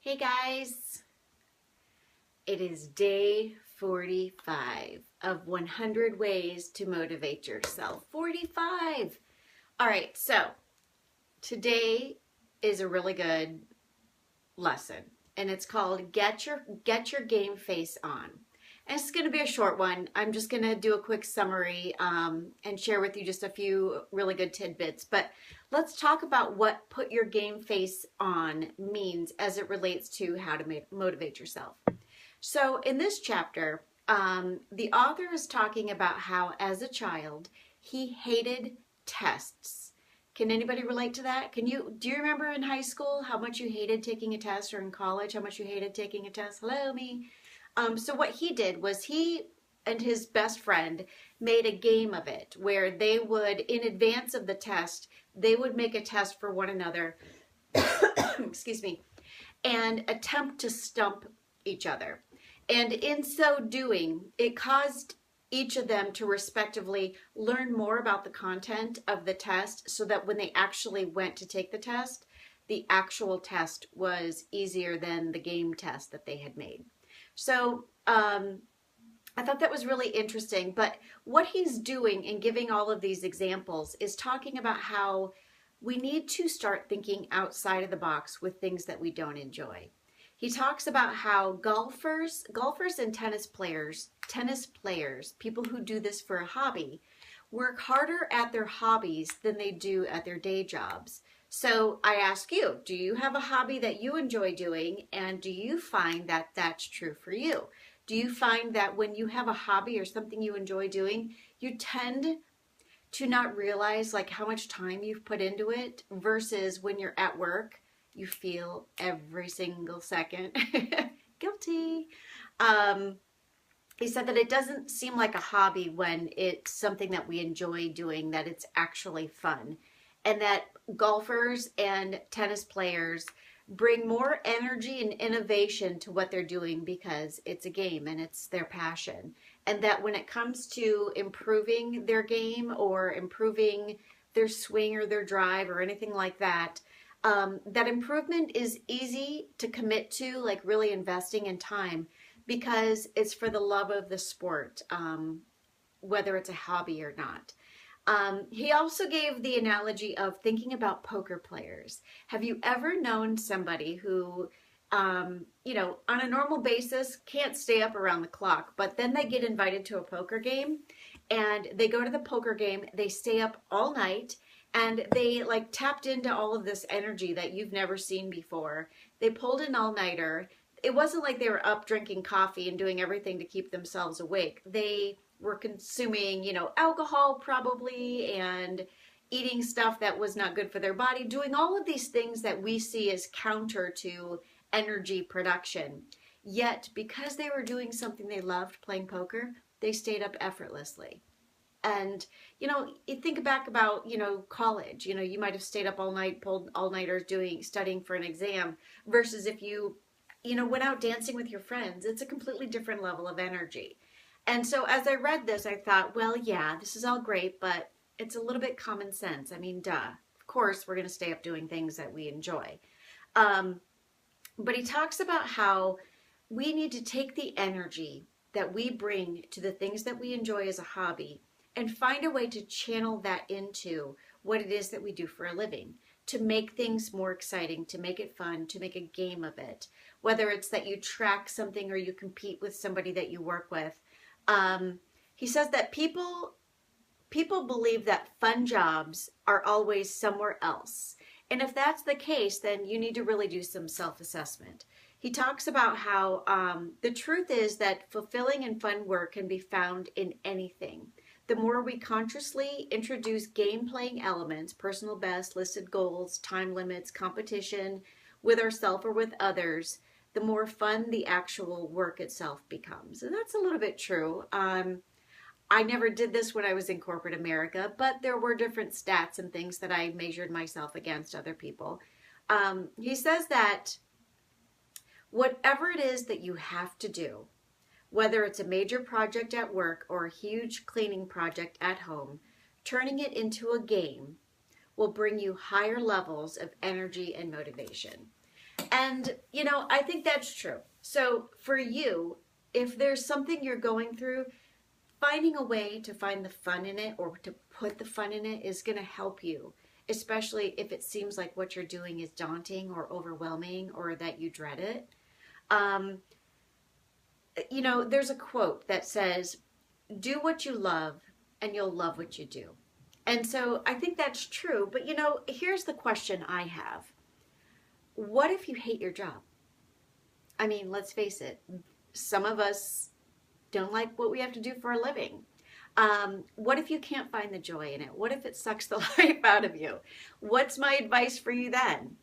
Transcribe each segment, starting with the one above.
Hey guys, it is day 45 of 100 ways to motivate yourself. 45! All right, so today is a really good lesson and it's called Get Your Game Face On. And it's going to be a short one. I'm just going to do a quick summary and share with you just a few really good tidbits. But let's talk about what put your game face on means as it relates to how to motivate yourself. So in this chapter, the author is talking about how as a child, he hated tests. Can anybody relate to that? Do you remember in high school how much you hated taking a test, or in college how much you hated taking a test? Hello, me. So what he did was he and his best friend made a game of it where they would, in advance of the test, they would make a test for one another, excuse me, and attempt to stump each other. And in so doing, it caused each of them to respectively learn more about the content of the test so that when they actually went to take the test, the actual test was easier than the game test that they had made. So I thought that was really interesting. But what he's doing in giving all of these examples is talking about how we need to start thinking outside of the box with things that we don't enjoy. He talks about how golfers and tennis players, people who do this for a hobby, work harder at their hobbies than they do at their day jobs. So I ask you, do you have a hobby that you enjoy doing, and do you find that that's true for you? Do you find that when you have a hobby or something you enjoy doing, you tend to not realize like how much time you've put into it versus when you're at work, you feel every single second? Guilty. He said that it doesn't seem like a hobby when it's something that we enjoy doing, that it's actually fun. And that golfers and tennis players bring more energy and innovation to what they're doing because it's a game and it's their passion. And that when it comes to improving their game or improving their swing or their drive or anything like that, that improvement is easy to commit to, like really investing in time, because it's for the love of the sport, whether it's a hobby or not. He also gave the analogy of thinking about poker players. Have you ever known somebody who, on a normal basis can't stay up around the clock, but then they get invited to a poker game and they go to the poker game, they stay up all night, and they like tapped into all of this energy that you've never seen before. They pulled an all-nighter. It wasn't like they were up drinking coffee and doing everything to keep themselves awake. They were consuming, alcohol probably, and eating stuff that was not good for their body, doing all of these things that we see as counter to energy production. Yet, because they were doing something they loved, playing poker, they stayed up effortlessly. And, you think back about, college, you might have stayed up all night, pulled all-nighters studying for an exam, versus if you, went out dancing with your friends. It's a completely different level of energy. And so as I read this, I thought, well, yeah, this is all great, but it's a little bit common sense. I mean, duh. Of course, we're going to stay up doing things that we enjoy. But he talks about how we need to take the energy that we bring to the things that we enjoy as a hobby and find a way to channel that into what it is that we do for a living, to make things more exciting, to make it fun, to make a game of it. Whether it's that you track something or you compete with somebody that you work with. He says that people believe that fun jobs are always somewhere else. And if that's the case, then you need to really do some self-assessment. He talks about how the truth is that fulfilling and fun work can be found in anything. The more we consciously introduce game-playing elements, personal best, listed goals, time limits, competition with ourselves or with others, the more fun the actual work itself becomes. And that's a little bit true. I never did this when I was in corporate America, but there were different stats and things that I measured myself against other people. He says that whatever it is that you have to do, whether it's a major project at work or a huge cleaning project at home, turning it into a game will bring you higher levels of energy and motivation. And, you know, I think that's true. So for you, if there's something you're going through, finding a way to find the fun in it or to put the fun in it is going to help you, especially if it seems like what you're doing is daunting or overwhelming or that you dread it. Um, you know, there's a quote that says, do what you love and you'll love what you do. And so I think that's true. But, you know, here's the question I have. What if you hate your job? I mean, let's face it. Some of us don't like what we have to do for a living. What if you can't find the joy in it? What if it sucks the life out of you? What's my advice for you then?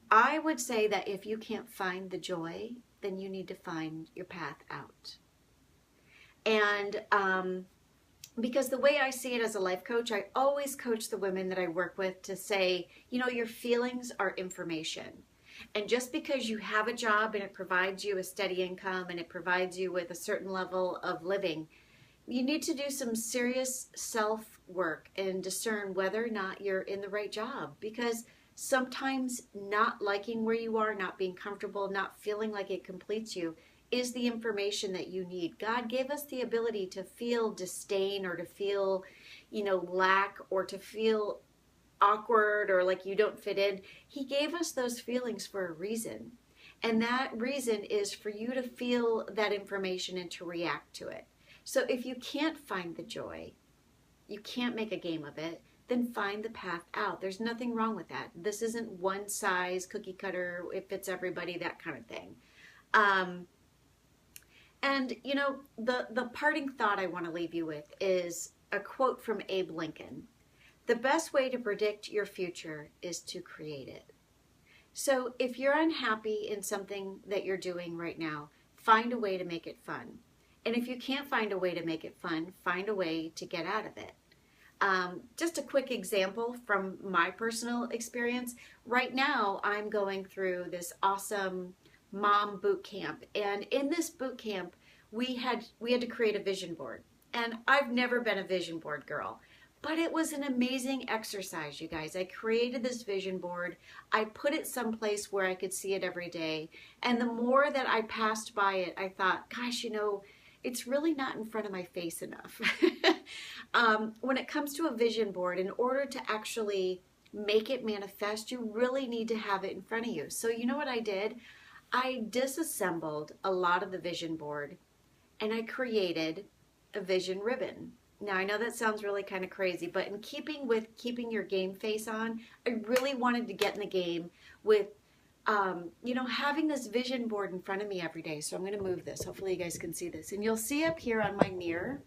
I would say that if you can't find the joy, then you need to find your path out. And because the way I see it as a life coach, I always coach the women that I work with to say, you know, your feelings are information. And just because you have a job and it provides you a steady income and it provides you with a certain level of living, you need to do some serious self-work and discern whether or not you're in the right job. Because sometimes not liking where you are, not being comfortable, not feeling like it completes you is the information that you need. God gave us the ability to feel disdain or to feel, you know, lack or to feel awkward or like you don't fit in. He gave us those feelings for a reason. And that reason is for you to feel that information and to react to it. So if you can't find the joy, you can't make a game of it, then find the path out. There's nothing wrong with that. This isn't one size cookie cutter, it fits everybody, that kind of thing. And, you know, the parting thought I want to leave you with is a quote from Abe Lincoln. The best way to predict your future is to create it. So if you're unhappy in something that you're doing right now, find a way to make it fun. And if you can't find a way to make it fun, find a way to get out of it. Just a quick example from my personal experience. Right now, I'm going through this awesome mom boot camp. And in this boot camp, we had to create a vision board. And I've never been a vision board girl. But it was an amazing exercise, you guys. I created this vision board. I put it someplace where I could see it every day. And the more that I passed by it, I thought, gosh, you know, it's really not in front of my face enough. When it comes to a vision board, in order to actually make it manifest, you really need to have it in front of you. So you know what I did? I disassembled a lot of the vision board and I created a vision ribbon. Now, I know that sounds really kind of crazy, but in keeping with keeping your game face on, I really wanted to get in the game with, you know, having this vision board in front of me every day. So I'm going to move this. Hopefully you guys can see this. And you'll see up here on my mirror,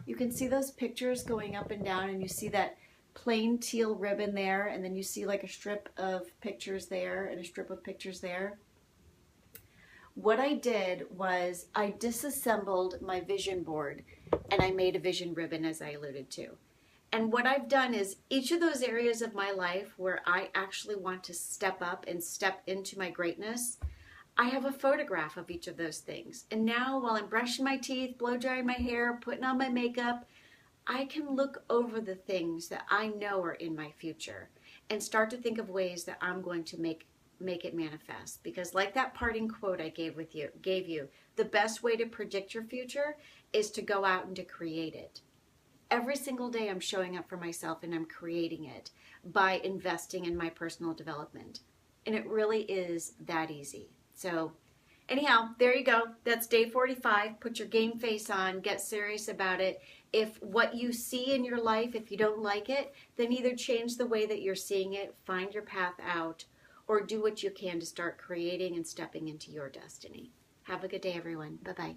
you can see those pictures going up and down, and you see that plain teal ribbon there, and then you see like a strip of pictures there and a strip of pictures there. What I did was I disassembled my vision board and I made a vision ribbon, as I alluded to. And what I've done is each of those areas of my life where I actually want to step up and step into my greatness, I have a photograph of each of those things. And now while I'm brushing my teeth, blow drying my hair, putting on my makeup, I can look over the things that I know are in my future and start to think of ways that I'm going to make it manifest. Because like that parting quote I gave you, the best way to predict your future is to go out and to create it. Every single day I'm showing up for myself and I'm creating it by investing in my personal development. And it really is that easy. So anyhow, there you go. That's day 45. Put your game face on. Get serious about it. If what you see in your life, if you don't like it, then either change the way that you're seeing it, find your path out, or do what you can to start creating and stepping into your destiny. Have a good day, everyone. Bye-bye.